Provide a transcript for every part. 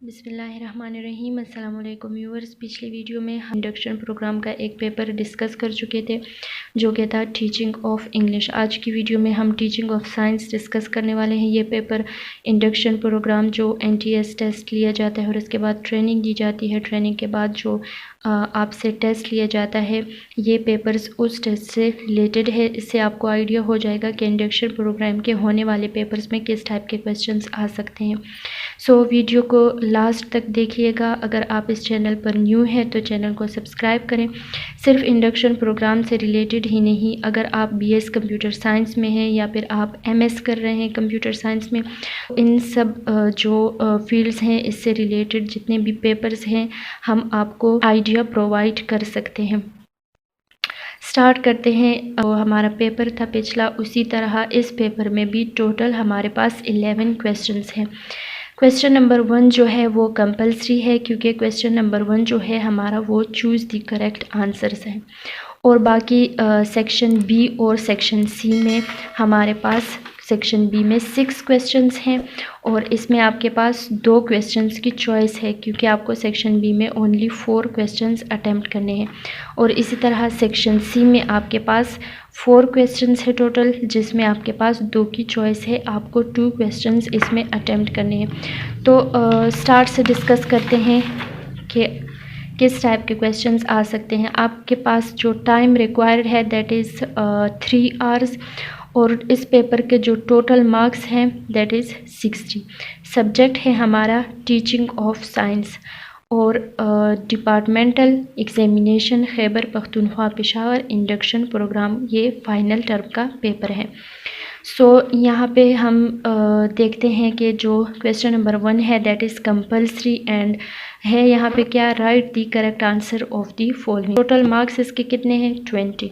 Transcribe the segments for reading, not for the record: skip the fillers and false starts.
बिस्मिल्लाहिर्रहमानिर्रहीम। अस्सलाम वालेकुम व्यूअर्स। पिछली वीडियो में हम इंडक्शन प्रोग्राम का एक पेपर डिस्कस कर चुके थे जो कि था टीचिंग ऑफ इंग्लिश। आज की वीडियो में हम टीचिंग ऑफ साइंस डिस्कस करने वाले हैं। ये पेपर इंडक्शन प्रोग्राम जो NTS टेस्ट लिया जाता है और इसके बाद ट्रेनिंग दी जाती है, ट्रेनिंग के बाद जो आपसे टेस्ट लिया जाता है, ये पेपर्स उस टेस्ट से रिलेटेड है। इससे आपको आइडिया हो जाएगा कि इंडक्शन प्रोग्राम के होने वाले पेपर्स में किस टाइप के क्वेश्चंस आ सकते हैं। सो वीडियो को लास्ट तक देखिएगा। अगर आप इस चैनल पर न्यू हैं तो चैनल को सब्सक्राइब करें। सिर्फ इंडक्शन प्रोग्राम से रिलेटेड ही नहीं, अगर आप BS कंप्यूटर साइंस में हैं या फिर आप MS कर रहे हैं कंप्यूटर साइंस में, इन सब जो फील्ड्स हैं इससे रिलेटेड जितने भी पेपर्स हैं हम आपको आइडिया प्रोवाइड कर सकते हैं। स्टार्ट करते हैं। हमारा पेपर था पिछला, उसी तरह इस पेपर में भी टोटल हमारे पास 11 क्वेश्चंस हैं। क्वेश्चन नंबर 1 जो है वो कंपलसरी है, क्योंकि क्वेश्चन नंबर 1 जो है हमारा वो चूज़ द करेक्ट आंसर्स है। और बाकी सेक्शन B और सेक्शन C में हमारे पास सेक्शन B में 6 क्वेश्चंस हैं और इसमें आपके पास 2 क्वेश्चंस की चॉइस है, क्योंकि आपको सेक्शन B में ओनली 4 क्वेश्चंस अटेम्प्ट करने हैं। और इसी तरह सेक्शन C में आपके पास 4 क्वेश्चंस है टोटल, जिसमें आपके पास 2 की चॉइस है, आपको 2 क्वेश्चंस इसमें अटेम्प्ट करने हैं। तो स्टार्ट से डिस्कस करते हैं कि किस टाइप के क्वेश्चंस आ सकते हैं। आपके पास जो टाइम रिक्वायर्ड है दैट इज़ 3 आवर्स और इस पेपर के जो टोटल मार्क्स हैं दैट इज़ 60। सब्जेक्ट है हमारा टीचिंग ऑफ साइंस और departmental examination Khyber Pakhtunkhwa Peshawar induction programme, ये फाइनल टर्म का पेपर है। सो यहाँ पे हम देखते हैं कि जो क्वेश्चन नंबर 1 है दैट इज़ कंपलसरी एंड है यहाँ पे क्या, right the correct answer of the following. Total marks इसके कितने हैं, 20।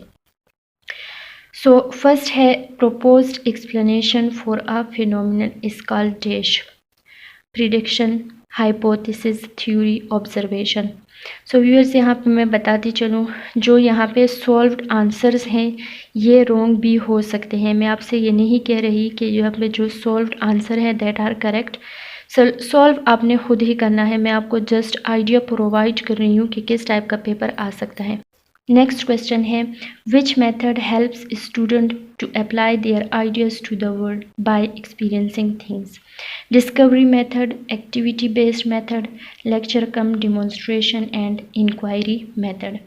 सो फर्स्ट है proposed explanation for a phenomenon is called dash, prediction, hypothesis, theory, observation. So viewers यहाँ पे मैं बताती चलूँ, जो यहाँ पे सॉल्व्ड आंसर्स हैं ये रॉन्ग भी हो सकते हैं। मैं आपसे ये नहीं कह रही कि यहाँ पे जो सॉल्व्ड आंसर है दैट आर करेक्ट। सॉल्व आपने खुद ही करना है, मैं आपको जस्ट आइडिया प्रोवाइड कर रही हूँ कि किस टाइप का पेपर आ सकता है। नेक्स्ट क्वेश्चन है which method helps student to apply their ideas to the world by experiencing things. Discovery method, activity based method, lecture cum demonstration and inquiry method.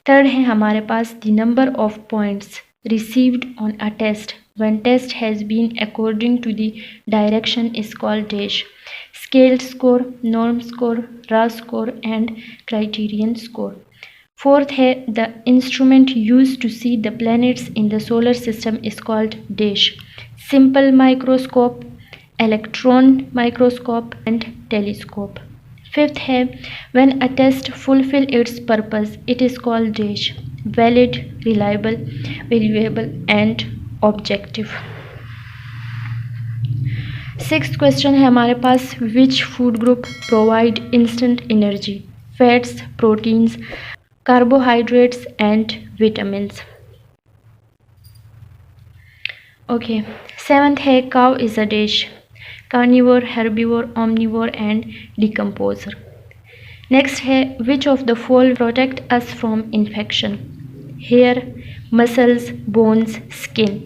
Third है हमारे पास the number of points received on a test when test has been according to the direction is called dash, scaled score, norm score, raw score and criterion score. Fourth है the instrument used to see the planets in the solar system is called dash, simple microscope, electron microscope and telescope. Fifth है when a test fulfill its purpose it is called dash, valid, reliable, valuable and objective. Sixth question है हमारे पास which food group provide instant energy, fats, proteins, carbohydrates and vitamins. Okay, seventh है cow is a dash, carnivore, herbivore, omnivore and decomposer. Next है which of the following protect us from infection, hair, muscles, bones, skin.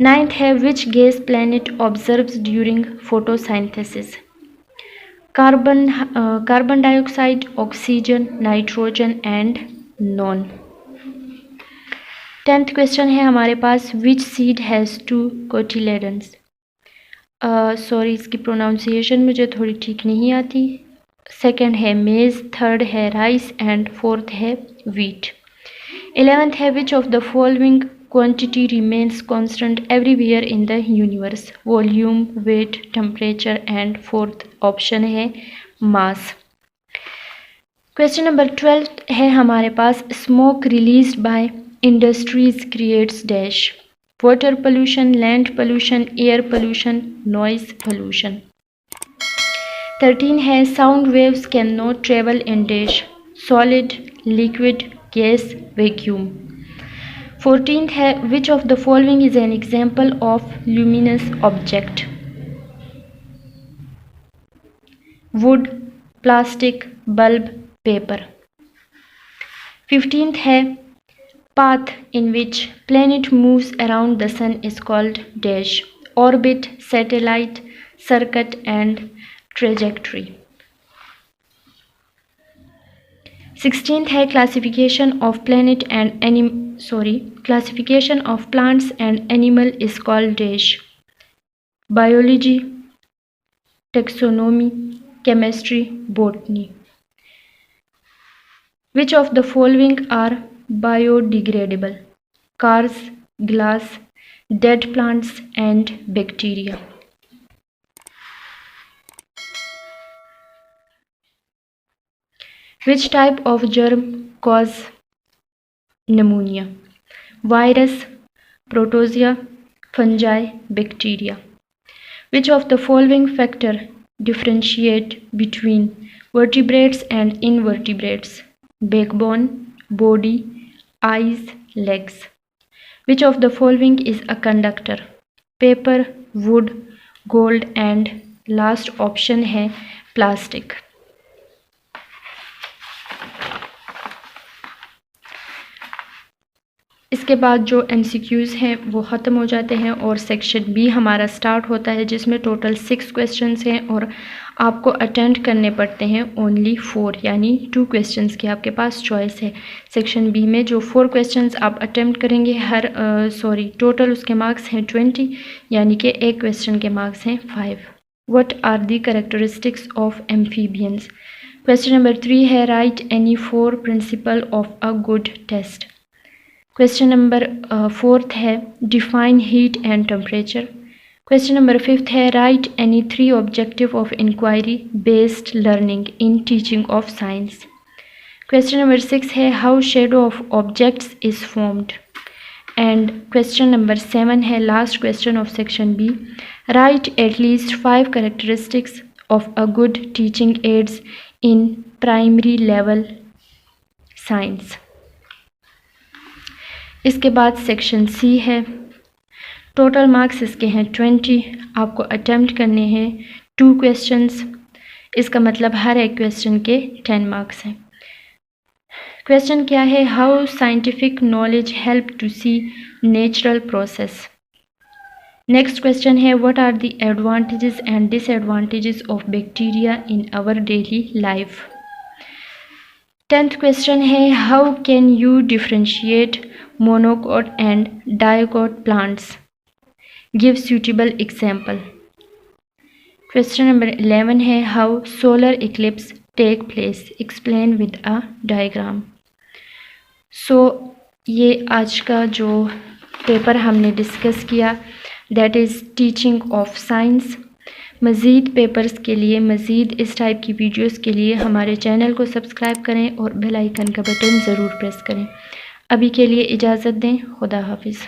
Ninth है which gas plant absorbs during photosynthesis, carbon dioxide, oxygen, nitrogen and none. 10th question है हमारे पास which seed has 2 cotyledons. Sorry इसकी pronunciation मुझे थोड़ी ठीक नहीं आती। सेकंड है मेज, थर्ड है राइस एंड फोर्थ है वीट। 11th है which of the following quantity remains constant everywhere in the universe, volume, weight, temperature and fourth option है मास। क्वेश्चन नंबर 12 है हमारे पास smoke released by industries creates dash, water pollution, land pollution, air pollution, noise pollution. 13 है sound waves can not travel in dash, solid, liquid, gas, vacuum. 14th है which of the following is an example of luminous object, would, plastic, bulb, paper. 15th है path in which planet moves around the sun is called dash, orbit, satellite, circuit and trajectory। 16th है classification of plants and animal is called dash, biology, taxonomy, chemistry, botany। Which of the following are biodegradable? Cars, glass, dead plants and bacteria। Which type of germ cause pneumonia? Virus, protozoa, fungi, bacteria। Which of the following factor differentiate between vertebrates and invertebrates? Backbone, body, eyes, legs। Which of the following is a conductor? Paper, wood, gold and last option है plastic। इसके बाद जो MCQs हैं वो ख़त्म हो जाते हैं और सेक्शन बी हमारा स्टार्ट होता है, जिसमें टोटल 6 क्वेश्चंस हैं और आपको अटेंड करने पड़ते हैं ओनली 4, यानी 2 क्वेश्चंस की आपके पास चॉइस है। सेक्शन बी में जो 4 क्वेश्चंस आप अटेम्प्ट करेंगे टोटल उसके मार्क्स हैं 20, यानी कि एक क्वेश्चन के मार्क्स हैं 5। What are the characteristics of amphibians? Question number 3 है write any 4 principle of a good test. Question number 4 है define heat and temperature. Question number 5 है write any 3 objective of inquiry based learning in teaching of science. Question number 6 है how shadow of objects is formed. And question number 7 है last question of section B, write at least 5 characteristics of a good teaching ads in primary level science. इसके बाद section C है, total marks इसके हैं 20, आपको attempt करने हैं 2 questions, इसका मतलब हर एक क्वेश्चन के 10 मार्क्स हैं। क्वेश्चन क्या है? How scientific knowledge help to see natural process. Next question है what are the advantages and disadvantages of bacteria in our daily life. 10th question है how can you differentiate monocot and dicot plants, give suitable example। Question number 11 है how solar eclipse take place, explain with a diagram। ये आज का जो paper हमने discuss किया that is teaching of science. मज़ीद papers के लिए, मज़ीद इस टाइप की वीडियोस के लिए हमारे चैनल को सब्सक्राइब करें और बेल आइकन का बटन ज़रूर प्रेस करें। अभी के लिए इजाज़त दें, खुदा हाफिज़।